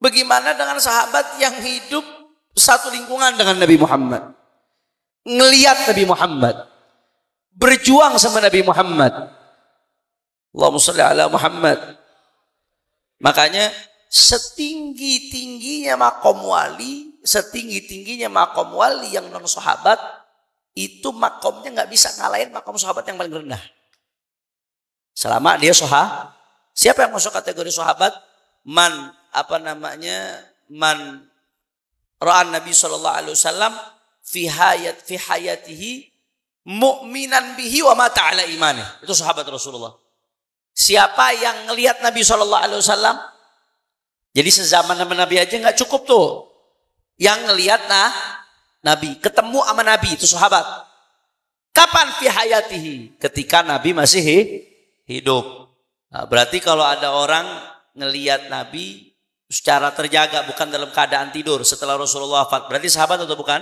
Bagaimana dengan sahabat yang hidup satu lingkungan dengan Nabi Muhammad, ngelihat Nabi Muhammad, berjuang sama Nabi Muhammad. Allahumma sholli ala Muhammad. Makanya setinggi-tingginya makom wali, setinggi-tingginya makom wali yang non sahabat, itu makomnya nggak bisa ngalahin makom sahabat yang paling rendah. Selama dia sahabat. Siapa yang masuk kategori sahabat? Man ra'an Nabi sallallahu alaihi wasallam fi hayatihi mu'minan bihi wa mata ala imanih. Itu sahabat Rasulullah. Siapa yang ngelihat Nabi sallallahu alaihi wasallam? Jadi sezaman sama Nabi aja nggak cukup tuh. Yang ngelihat Nabi, ketemu sama Nabi, itu sahabat. Kapan fi hayatihi? Ketika Nabi masih hidup. Nah, berarti kalau ada orang ngelihat Nabi secara terjaga, bukan dalam keadaan tidur setelah Rasulullah wafat, berarti sahabat atau bukan?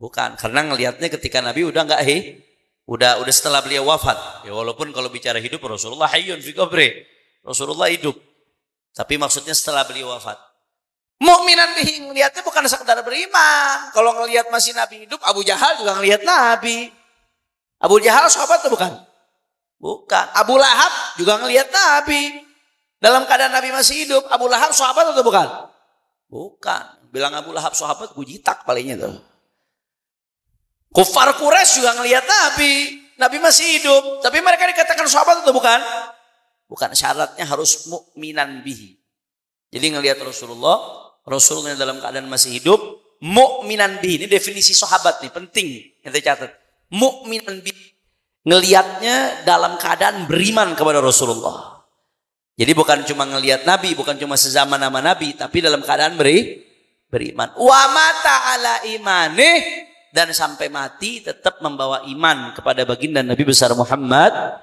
Bukan, karena ngelihatnya ketika Nabi udah nggak udah setelah beliau wafat. Ya walaupun kalau bicara hidup Rasulullah hayyun fi qabri, Rasulullah hidup. Tapi maksudnya setelah beliau wafat. Mukminan bihi, ngelihatnya bukan sekedar beriman. Kalau ngelihat masih Nabi hidup, Abu Jahal juga ngelihat Nabi. Abu Jahal sahabat atau bukan? Bukan. Abu Lahab juga ngelihat Nabi. Dalam keadaan Nabi masih hidup, Abu Lahab sahabat atau bukan? Bukan. Bilang Abu Lahab sahabat, gue jitak palingnya tuh. Kufar Quraisy juga ngelihat Nabi. Nabi masih hidup. Tapi mereka dikatakan sahabat atau bukan? Bukan, syaratnya harus mukminan bihi. Jadi ngelihat Rasulullah dalam keadaan masih hidup, mukminan bihi. Ini definisi sahabat nih, penting kita catat. Mukminan bihi. Ngelihatnya dalam keadaan beriman kepada Rasulullah. Jadi bukan cuma ngelihat Nabi, bukan cuma sezaman sama Nabi, tapi dalam keadaan beriman. Wa mata ala imanih, dan sampai mati tetap membawa iman kepada baginda Nabi besar Muhammad.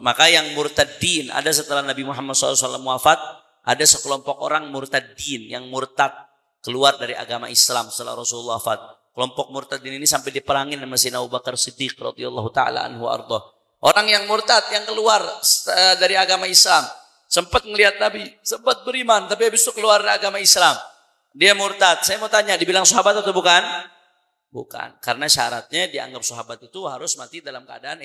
Maka yang murtadin, ada setelah Nabi Muhammad SAW wafat, ada sekelompok orang murtadin yang murtad keluar dari agama Islam setelah Rasulullah wafat. Kelompok murtadin ini sampai diperangin sama Sayyidina Abu Bakar Siddiq radhiyallahu taala anhu arda. Orang yang murtad yang keluar dari agama Islam, sempat melihat Nabi, sempat beriman, tapi habis itu keluar dari agama Islam. Dia murtad. Saya mau tanya, dibilang sahabat atau bukan? Bukan. Karena syaratnya dianggap sahabat itu harus mati dalam keadaan